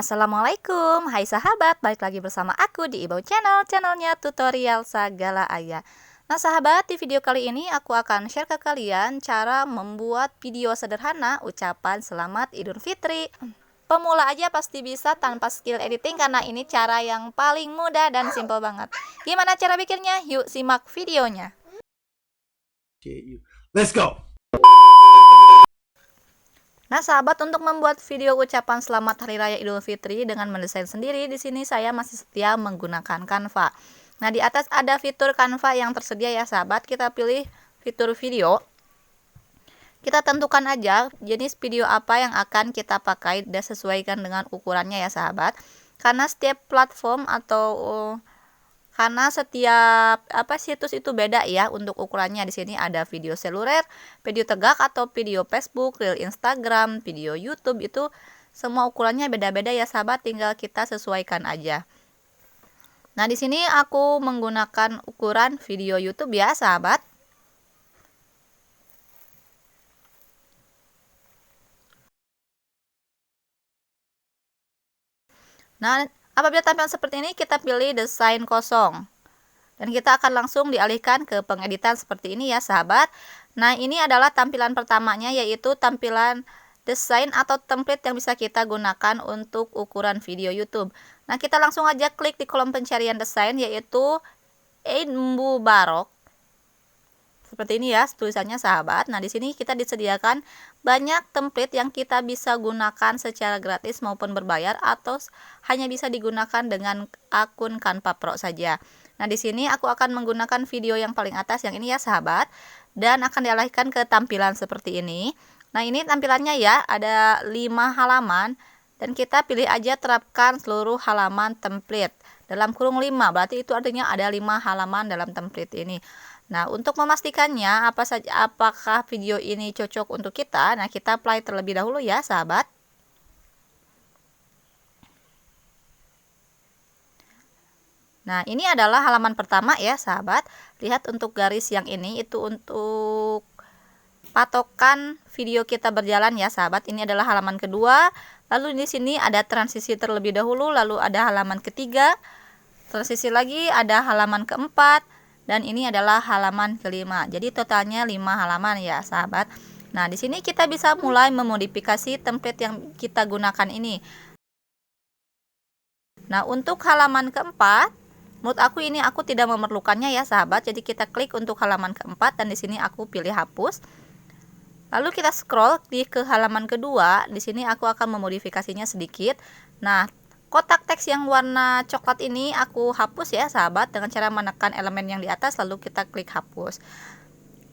Assalamualaikum, hai sahabat, balik lagi bersama aku di Ibau Channel, channelnya tutorial segala ayah. Nah sahabat, di video kali ini aku akan share ke kalian cara membuat video sederhana ucapan selamat Idul Fitri. Pemula aja pasti bisa tanpa skill editing karena ini cara yang paling mudah dan simple banget. Gimana cara bikinnya? Yuk simak videonya. Let's go. Nah, sahabat, untuk membuat video ucapan selamat Hari Raya Idul Fitri dengan mendesain sendiri, di sini saya masih setia menggunakan Canva. Nah, di atas ada fitur Canva yang tersedia ya, sahabat. Kita pilih fitur video. Kita tentukan aja jenis video apa yang akan kita pakai dan sesuaikan dengan ukurannya ya, sahabat. Karena setiap platform atau karena setiap situs itu beda ya untuk ukurannya. Di sini ada video seluler, video tegak atau video Facebook, reel Instagram, video YouTube, itu semua ukurannya beda-beda ya sahabat, tinggal kita sesuaikan aja. Nah, di sini aku menggunakan ukuran video YouTube ya sahabat. Nah, apabila tampilan seperti ini, kita pilih desain kosong. Dan kita akan langsung dialihkan ke pengeditan seperti ini ya sahabat. Nah, ini adalah tampilan pertamanya, yaitu tampilan desain atau template yang bisa kita gunakan untuk ukuran video YouTube. Nah, kita langsung aja klik di kolom pencarian desain, yaitu Eid Mubarak. Seperti ini ya tulisannya sahabat. Nah, di sini kita disediakan banyak template yang kita bisa gunakan secara gratis maupun berbayar, atau hanya bisa digunakan dengan akun Canva Pro saja. Nah, di sini aku akan menggunakan video yang paling atas yang ini ya sahabat, dan akan dialihkan ke tampilan seperti ini. Nah, ini tampilannya ya, ada 5 halaman, dan kita pilih aja terapkan seluruh halaman template dalam kurung 5, berarti itu artinya ada 5 halaman dalam template ini. Nah, untuk memastikannya apakah video ini cocok untuk kita, nah kita apply terlebih dahulu ya sahabat. Nah, ini adalah halaman pertama ya sahabat. Lihat untuk garis yang ini itu untuk patokan video kita berjalan ya sahabat. Ini adalah halaman kedua. Lalu di sini ada transisi terlebih dahulu, lalu ada halaman ketiga. Transisi lagi ada halaman keempat, dan ini adalah halaman kelima. Jadi totalnya 5 halaman ya sahabat. Nah, di sini kita bisa mulai memodifikasi template yang kita gunakan ini. Nah, untuk halaman keempat, menurut aku ini aku tidak memerlukannya ya sahabat. Jadi kita klik untuk halaman keempat, dan di sini aku pilih hapus. Lalu kita scroll ke halaman kedua. Di sini aku akan memodifikasinya sedikit. Nah, kotak teks yang warna coklat ini aku hapus ya sahabat, dengan cara menekan elemen yang di atas lalu kita klik hapus.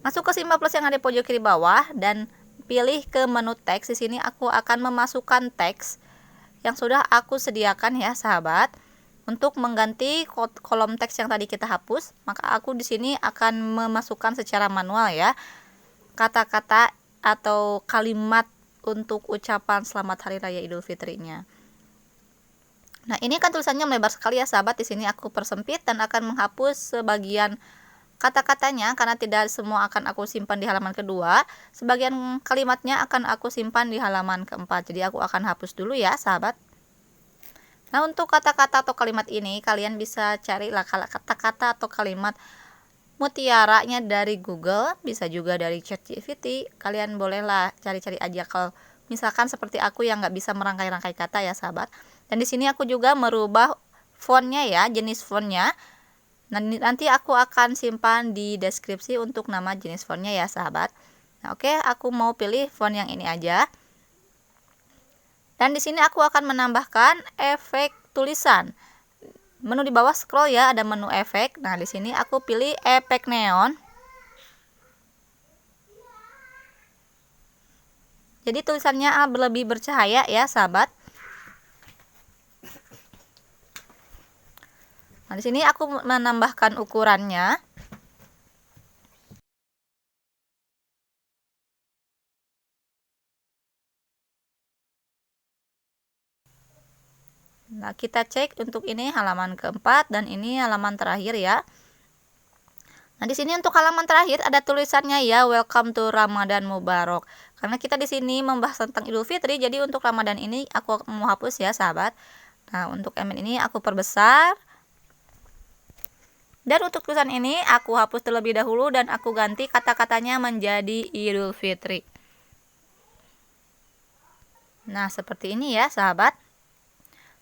Masuk ke simbol plus yang ada di pojok kiri bawah dan pilih ke menu teks. Di sini aku akan memasukkan teks yang sudah aku sediakan ya sahabat. Untuk mengganti kolom teks yang tadi kita hapus, maka aku di sini akan memasukkan secara manual ya kata-kata atau kalimat untuk ucapan selamat Hari Raya Idul Fitrinya. Nah, ini kan tulisannya melebar sekali ya sahabat. Di sini aku persempit dan akan menghapus sebagian kata-katanya karena tidak semua akan aku simpan di halaman kedua. Sebagian kalimatnya akan aku simpan di halaman keempat. Jadi aku akan hapus dulu ya sahabat. Nah, untuk kata-kata atau kalimat ini kalian bisa carilah kata-kata atau kalimat mutiaranya dari Google, bisa juga dari ChatGPT. Kalian bolehlah cari-cari aja kalau misalkan seperti aku yang nggak bisa merangkai-rangkai kata ya sahabat. Dan di sini aku juga merubah fontnya ya, jenis fontnya. Nanti aku akan simpan di deskripsi untuk nama jenis fontnya ya sahabat. Nah, oke, aku mau pilih font yang ini aja. Dan di sini aku akan menambahkan efek tulisan. Menu di bawah scroll ya, ada menu efek. Nah, di sini aku pilih efek neon. Jadi tulisannya lebih bercahaya ya, sahabat. Nah, di sini aku menambahkan ukurannya. Nah, kita cek untuk ini halaman keempat dan ini halaman terakhir ya. Nah, di sini untuk halaman terakhir ada tulisannya ya, welcome to Ramadan Mubarak. Karena kita di sini membahas tentang Idul Fitri, jadi untuk Ramadan ini aku mau hapus ya sahabat. Nah, untuk emen ini aku perbesar. Dan untuk tulisan ini aku hapus terlebih dahulu dan aku ganti kata-katanya menjadi Idul Fitri. Nah, seperti ini ya sahabat.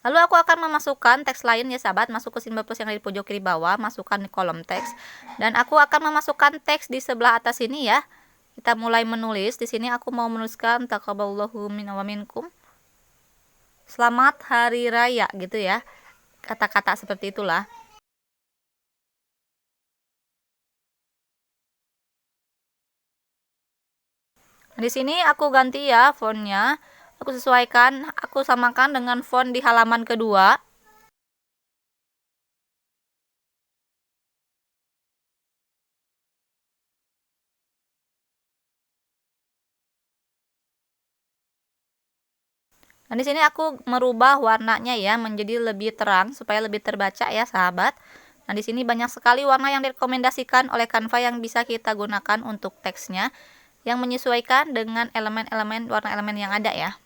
Lalu aku akan memasukkan teks lain ya sahabat, masuk ke simbol plus yang ada di pojok kiri bawah, masukkan di kolom teks. Dan aku akan memasukkan teks di sebelah atas ini ya. Kita mulai menulis. Di sini aku mau menuliskan taqabbalallahu minna wa minkum. Selamat hari raya gitu ya. Kata-kata seperti itulah. Di sini aku ganti ya fontnya. Aku sesuaikan, aku samakan dengan font di halaman kedua. Dan di sini aku merubah warnanya ya menjadi lebih terang supaya lebih terbaca ya sahabat. Nah, di sini banyak sekali warna yang direkomendasikan oleh Canva yang bisa kita gunakan untuk teksnya yang menyesuaikan dengan elemen-elemen warna elemen yang ada ya.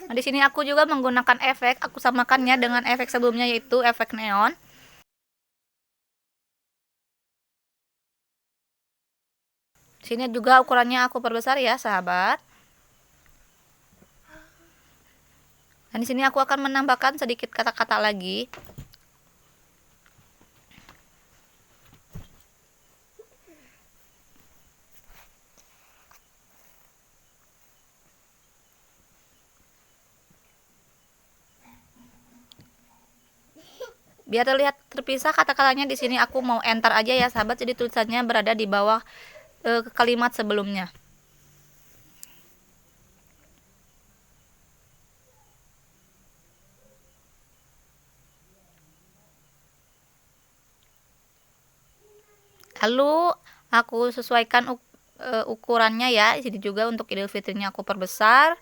Nah, di sini aku juga menggunakan efek, aku samakannya dengan efek sebelumnya yaitu efek neon. Di sini juga ukurannya aku perbesar ya, sahabat. Dan di sini aku akan menambahkan sedikit kata-kata lagi. Biar terlihat terpisah kata-katanya, di sini aku mau enter aja ya sahabat, jadi tulisannya berada di bawah kalimat sebelumnya. Lalu aku sesuaikan ukurannya ya. Di sini juga untuk Idul Fitrinya aku perbesar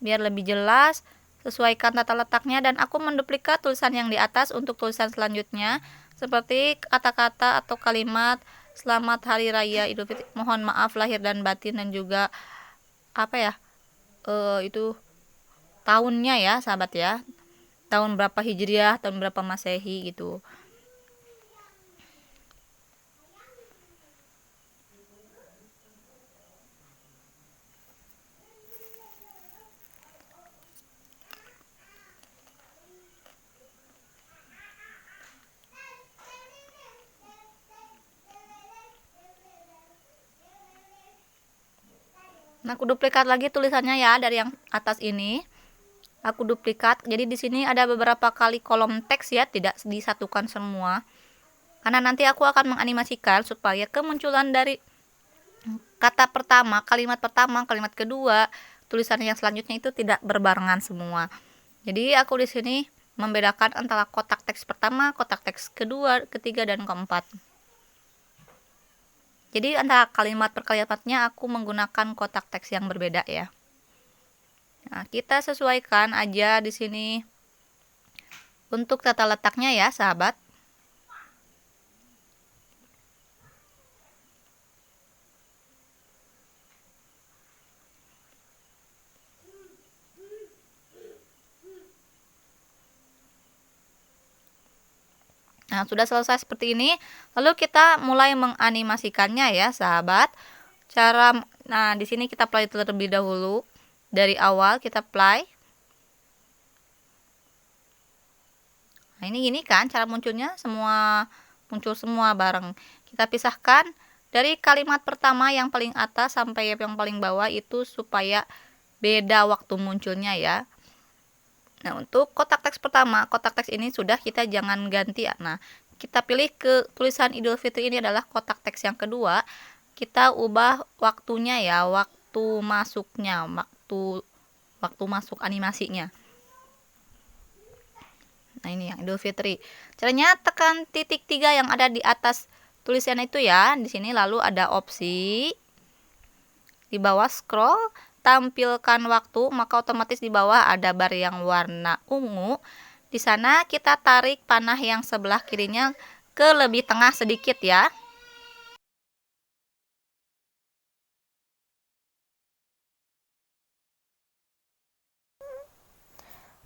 biar lebih jelas. Sesuaikan tata letaknya dan aku menduplikat tulisan yang di atas untuk tulisan selanjutnya seperti kata-kata atau kalimat Selamat Hari Raya Idul Fitri, mohon maaf lahir dan batin, dan juga apa ya itu tahunnya ya sahabat ya, tahun berapa Hijriah, tahun berapa Masehi gitu. Nah, aku duplikat lagi tulisannya ya dari yang atas ini. Aku duplikat. Jadi di sini ada beberapa kali kolom teks ya, tidak disatukan semua. Karena nanti aku akan menganimasikan supaya kemunculan dari kata pertama, kalimat kedua, tulisan yang selanjutnya itu tidak berbarengan semua. Jadi aku di sini membedakan antara kotak teks pertama, kotak teks kedua, ketiga, dan keempat. Jadi antara kalimat per kalimatnya aku menggunakan kotak teks yang berbeda ya. Nah, kita sesuaikan aja di sini untuk tata letaknya ya, sahabat. Nah, sudah selesai seperti ini. Lalu kita mulai menganimasikannya ya, sahabat. Nah, di sini kita play terlebih dahulu. Dari awal kita play. Nah, ini kan cara munculnya, muncul semua bareng. Kita pisahkan dari kalimat pertama yang paling atas sampai yang paling bawah itu supaya beda waktu munculnya ya. Nah, untuk kotak teks pertama, kotak teks ini sudah, kita jangan ganti ya. Nah, kita pilih ke tulisan Idul Fitri ini adalah kotak teks yang kedua. Kita ubah waktunya ya, waktu masuknya, waktu masuk animasinya. Nah, ini yang Idul Fitri. Caranya tekan titik 3 yang ada di atas tulisan itu ya. Di sini lalu ada opsi. Di bawah scroll, tampilkan waktu, maka otomatis di bawah ada bar yang warna ungu. Di sana kita tarik panah yang sebelah kirinya ke lebih tengah sedikit ya.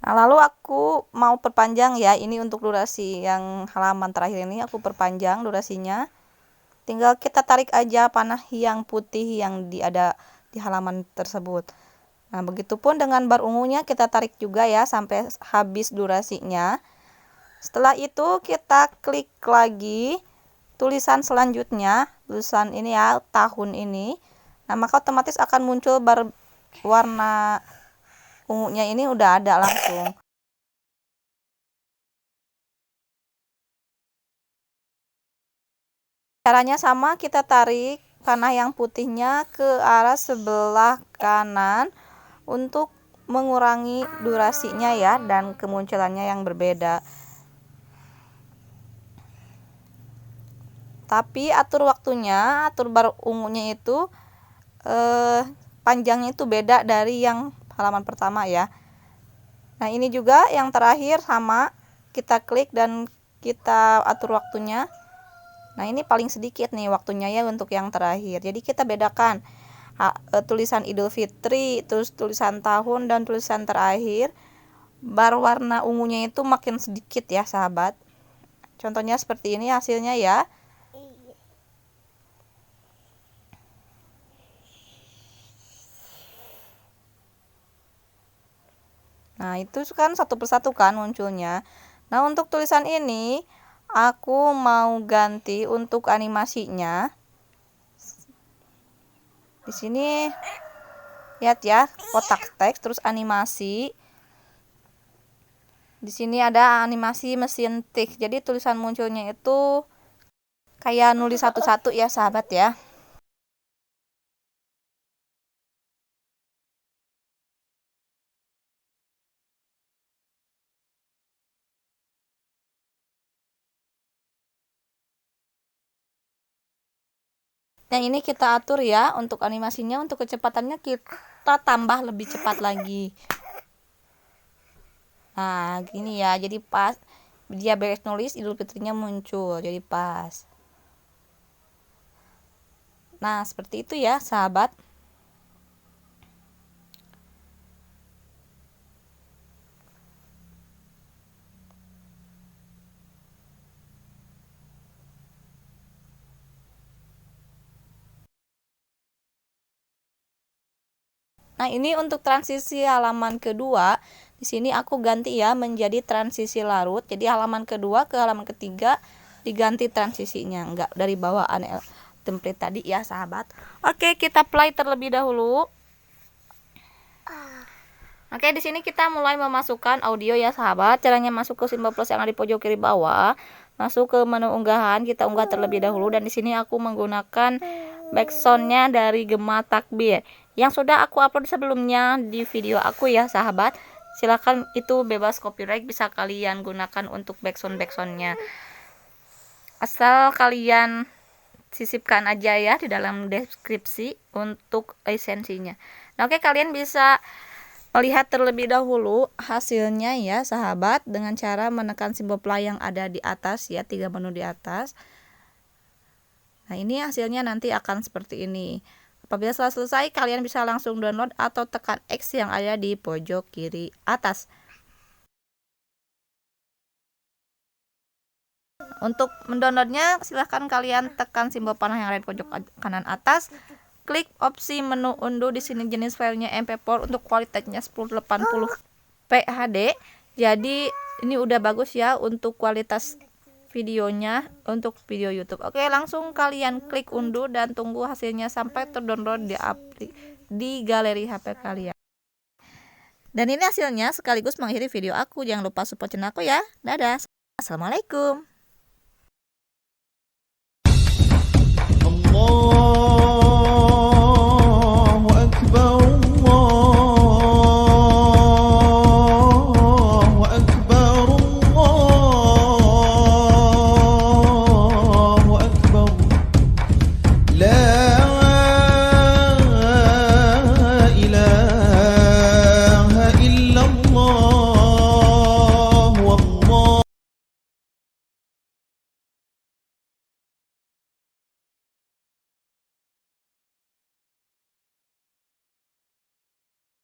Nah, lalu aku mau perpanjang ya, ini untuk durasi yang halaman terakhir ini aku perpanjang durasinya. Tinggal kita tarik aja panah yang putih yang ada di halaman tersebut. Nah, begitupun dengan bar ungunya kita tarik juga ya sampai habis durasinya. Setelah itu kita klik lagi tulisan selanjutnya, tulisan ini ya, tahun ini. Nah, maka otomatis akan muncul bar warna ungunya ini udah ada langsung. Caranya sama, kita tarik panah yang putihnya ke arah sebelah kanan untuk mengurangi durasinya ya dan kemunculannya yang berbeda. Tapi atur waktunya, atur bar ungunya itu panjangnya itu beda dari yang halaman pertama ya. Nah, ini juga yang terakhir sama, kita klik dan kita atur waktunya. Nah, ini paling sedikit nih waktunya ya untuk yang terakhir. Jadi kita bedakan tulisan Idul Fitri, terus tulisan tahun dan tulisan terakhir. Bar warna ungunya itu makin sedikit ya, sahabat. Contohnya seperti ini hasilnya ya. Nah, itu kan satu persatu kan munculnya. Nah, untuk tulisan ini aku mau ganti untuk animasinya. Di sini lihat ya, kotak teks terus animasi. Di sini ada animasi mesin tik. Jadi tulisan munculnya itu kayak nulis satu-satu ya, sahabat ya. Yang ini kita atur ya untuk animasinya, untuk kecepatannya kita tambah lebih cepat lagi. Nah, gini ya, jadi pas dia beres nulis Idul Fitrinya muncul, jadi pas. Nah, seperti itu ya, sahabat. Nah, ini untuk transisi halaman kedua. Di sini aku ganti ya menjadi transisi larut. Jadi halaman kedua ke halaman ketiga diganti transisinya, enggak dari bawaan template tadi ya, sahabat. Oke, kita play terlebih dahulu. Oke, di sini kita mulai memasukkan audio ya, sahabat. Caranya masuk ke simbol plus yang ada di pojok kiri bawah. Masuk ke menu unggahan, kita unggah terlebih dahulu dan di sini aku menggunakan backsoundnya dari Gema Takbir yang sudah aku upload sebelumnya di video aku ya, sahabat. Silahkan, itu bebas copyright, bisa kalian gunakan untuk backsoundnya. Asal kalian sisipkan aja ya di dalam deskripsi untuk lisensinya. Nah, oke, kalian bisa melihat terlebih dahulu hasilnya ya, sahabat, dengan cara menekan simbol play yang ada di atas ya, 3 menu di atas. Nah, ini hasilnya nanti akan seperti ini. Apabila setelah selesai, kalian bisa langsung download atau tekan X yang ada di pojok kiri atas. Untuk mendownloadnya, silahkan kalian tekan simbol panah yang ada di pojok kanan atas. Klik opsi menu unduh. Di sini jenis filenya MP4 untuk kualitasnya 1080p HD. Jadi ini udah bagus ya untuk kualitas videonya untuk video YouTube. Oke, langsung kalian klik unduh dan tunggu hasilnya sampai terdownload di galeri HP kalian. Dan ini hasilnya sekaligus mengakhiri video aku. Jangan lupa support channel aku ya. Dadah. Assalamualaikum. Allah